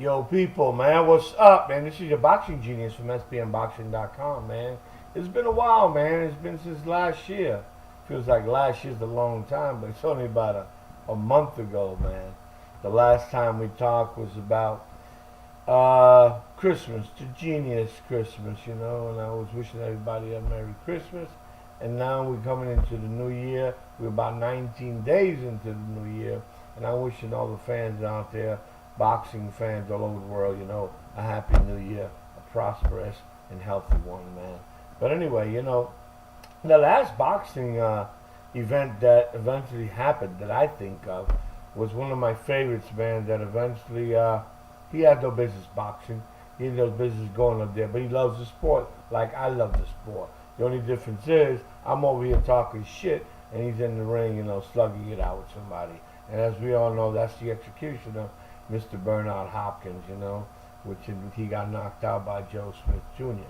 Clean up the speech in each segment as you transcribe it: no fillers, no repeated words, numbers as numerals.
Yo, people, man, what's up, man? This is your boxing genius from SBNboxing.com, man. It's been a while, man. It's been since last year. Feels like last year's a long time, but it's only about a month ago, man. The last time we talked was about Christmas, the genius Christmas, you know, and I was wishing everybody a Merry Christmas. And now we're coming into the new year. We're about 19 days into the new year, and I'm wishing all the fans out there, boxing fans all over the world, you know, a happy new year, a prosperous and healthy one, man. But anyway, you know, the last boxing event that eventually happened that I think of was one of my favorites, man, that eventually, he had no business boxing. He had no business going up there, but he loves the sport like I love the sport. The only difference is I'm over here talking shit, and he's in the ring, you know, slugging it out with somebody. And as we all know, that's the execution of Mr. Bernard Hopkins, you know, which he got knocked out by Joe Smith Jr.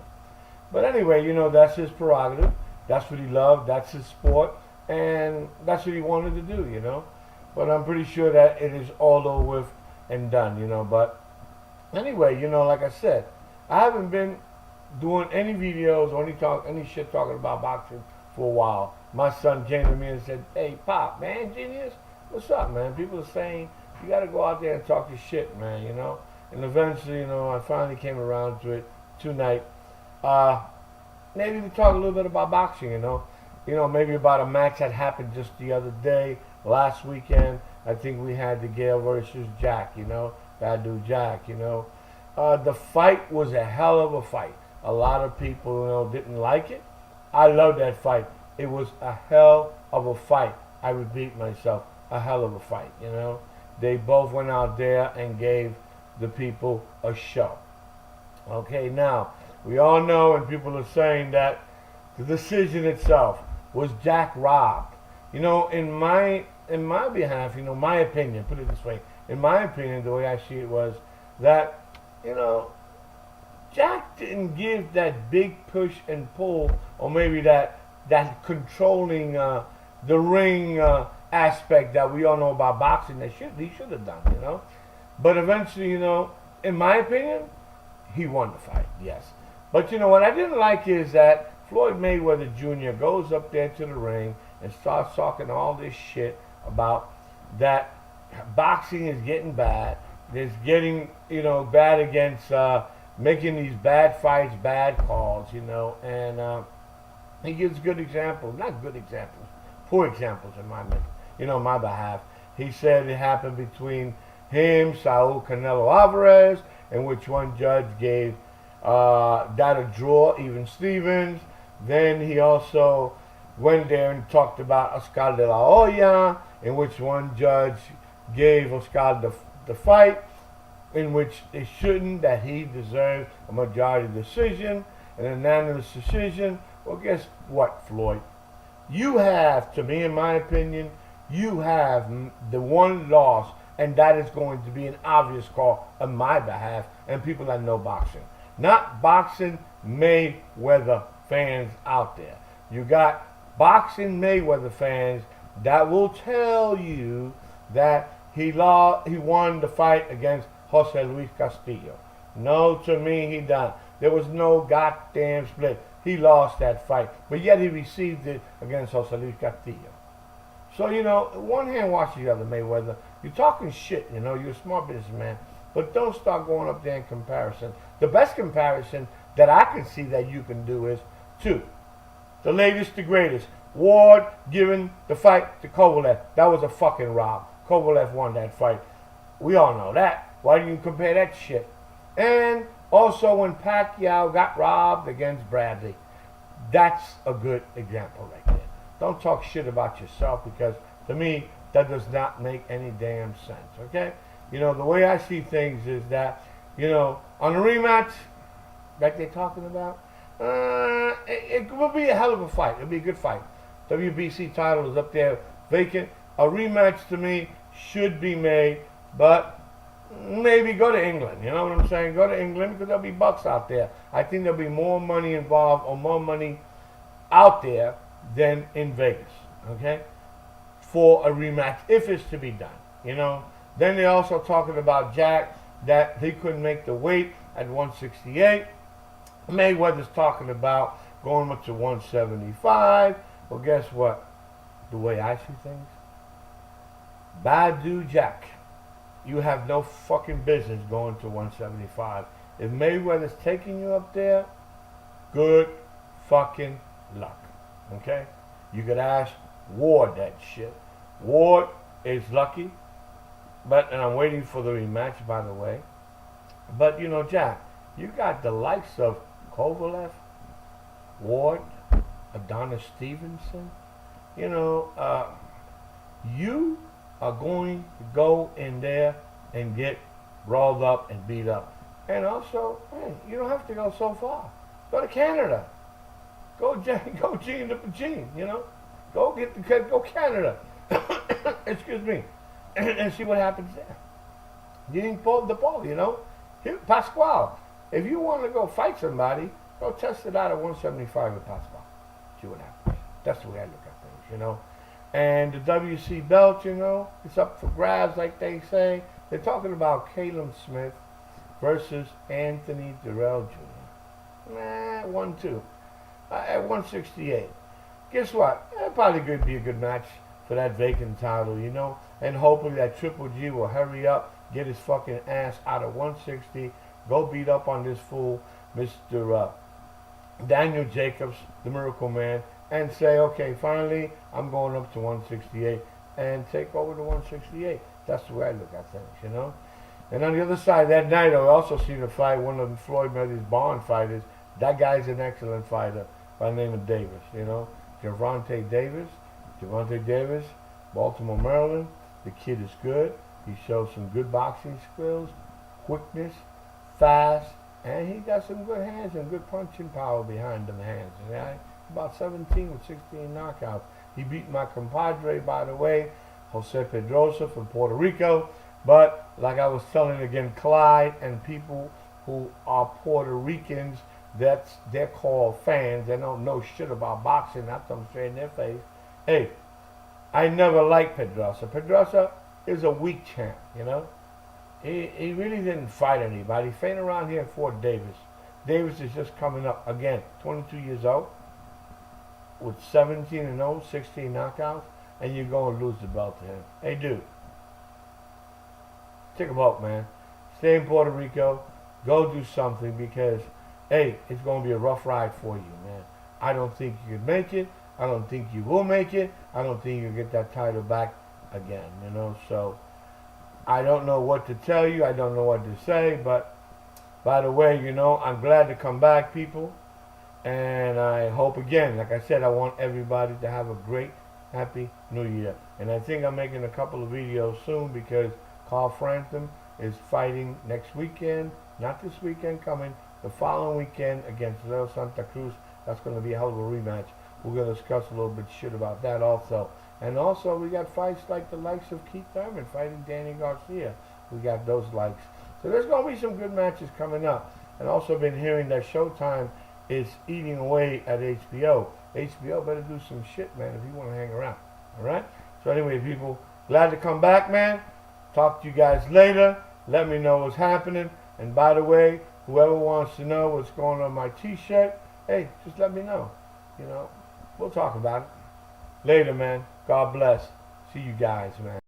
But anyway, you know, that's his prerogative. That's what he loved. That's his sport. And that's what he wanted to do, you know. But I'm pretty sure that it is all over with and done, you know. But anyway, you know, like I said, I haven't been doing any videos or any shit talking about boxing for a while. My son came to me and said, "Hey, Pop, man, genius, what's up, man? People are saying you got to go out there and talk your shit, man, you know." And eventually, you know, I finally came around to it tonight. Maybe we talk a little bit about boxing, you know. You know, maybe about a match that happened just the other day, last weekend. I think we had DeGale versus Jack, you know, Badou Jack, you know. The fight was a hell of a fight. A lot of people, you know, didn't like it. I love that fight. It was a hell of a fight. I repeat myself, a hell of a fight, you know. They both went out there and gave the people a show. Okay, now, we all know, and people are saying that the decision itself was Jack robbed. You know, in my behalf, you know, my opinion, put it this way, in my opinion, the way I see it was that, you know, Jack didn't give that big push and pull, or maybe that controlling the ring aspect that we all know about boxing that he should have done, you know. But eventually, you know, in my opinion, he won the fight, yes. But you know what I didn't like is that Floyd Mayweather Jr. goes up there to the ring and starts talking all this shit about that boxing is getting bad. It's getting, you know, bad against making these bad fights, bad calls, you know, and he gives good examples, not good examples, poor examples my behalf. He said it happened between him, Saul Canelo Alvarez, in which one judge gave that a draw, even Stevens. Then he also went there and talked about Oscar de la Hoya, in which one judge gave Oscar the fight, in which they shouldn't, that he deserved a majority decision, an unanimous decision. Well, guess what, Floyd? You have, to me, in my opinion, you have the one loss, and that is going to be an obvious call on my behalf and people that know boxing. Not boxing Mayweather fans out there. You got boxing Mayweather fans that will tell you that he won the fight against Jose Luis Castillo. No, to me, he done. There was no goddamn split. He lost that fight, but yet he received it against Jose Luis Castillo. So, you know, one hand washes the other, Mayweather. You're talking shit, you know, you're a smart businessman, but don't start going up there in comparison. The best comparison that I can see that you can do is two. The latest, the greatest. Ward giving the fight to Kovalev. That was a fucking rob. Kovalev won that fight. We all know that. Why do you compare that shit? And also when Pacquiao got robbed against Bradley. That's a good example right there. Don't talk shit about yourself, because to me, that does not make any damn sense, okay? You know, the way I see things is that, you know, on a rematch, like they're talking about, it will be a hell of a fight. It'll be a good fight. WBC title is up there vacant. A rematch, to me, should be made, but maybe go to England. You know what I'm saying? Go to England, because there'll be bucks out there. I think there'll be more money involved, or more money out there than in Vegas, okay? For a rematch, if it's to be done, you know. Then they're also talking about Jack that he couldn't make the weight at 168. Mayweather's talking about going up to 175. Well, guess what? The way I see things, Badou Jack, you have no fucking business going to 175. If Mayweather's taking you up there, good fucking luck. Okay? You could ask Ward that shit. Ward is lucky, and I'm waiting for the rematch, by the way. But, you know, Jack, you got the likes of Kovalev, Ward, Adonis Stevenson. You know, you are going to go in there and get rolled up and beat up. And also, hey, you don't have to go so far. Go to Canada. Go Gene to Gene, you know. Go Canada. Excuse me. And see what happens there. Getting pulled the ball, you know. Here, Pasquale, if you want to go fight somebody, go test it out at 175 with Pasquale. See what happens. That's the way I look at things, you know. And the WC belt, you know, it's up for grabs, like they say. They're talking about Caleb Smith versus Anthony Durrell Jr. 1-2 at 168. Guess what? That probably could be a good match for that vacant title, you know. And hopefully that Triple G will hurry up, get his fucking ass out of 160, go beat up on this fool, Mr. Daniel Jacobs, the Miracle Man, and say, okay, finally, I'm going up to 168 and take over the 168. That's the way I look at things, you know. And on the other side, that night, I also seen a fight, one of Floyd Mayweather's Bond fighters. That guy's an excellent fighter by the name of Davis, you know. Gervonta Davis, Baltimore, Maryland. The kid is good. He shows some good boxing skills, quickness, fast, and he got some good hands and good punching power behind them hands. Right? About 17 with 16 knockouts. He beat my compadre, by the way, Jose Pedraza from Puerto Rico. But like I was telling again, Clyde and people who are Puerto Ricans, they're called fans. They don't know shit about boxing. That's what I'm straight in their face. Hey, I never liked Pedraza. Pedraza is a weak champ, you know. He really didn't fight anybody. He fainted around here and fought Davis. Davis is just coming up again, 22 years old, with 17-0, 16 knockouts, and you're going to lose the belt to him. Hey, dude, take a vote, man. Stay in Puerto Rico. Go do something because, hey, it's going to be a rough ride for you, man. I don't think you can make it. I don't think you will make it. I don't think you'll get that title back again, you know. So I don't know what to tell you. I don't know what to say. But by the way, you know, I'm glad to come back, people. And I hope, again, like I said, I want everybody to have a great, happy New Year. And I think I'm making a couple of videos soon because Carl Frampton is fighting next weekend. Not this weekend coming. The following weekend against Leo Santa Cruz. That's going to be a hell of a rematch. We're going to discuss a little bit shit about that also. And also, we got fights like the likes of Keith Thurman fighting Danny Garcia. We got those likes. So there's going to be some good matches coming up. And also been hearing that Showtime is eating away at HBO. HBO better do some shit, man, if you want to hang around. All right? So anyway, people, glad to come back, man. Talk to you guys later. Let me know what's happening. And by the way, whoever wants to know what's going on my T-shirt, hey, just let me know. You know, we'll talk about it. Later, man. God bless. See you guys, man.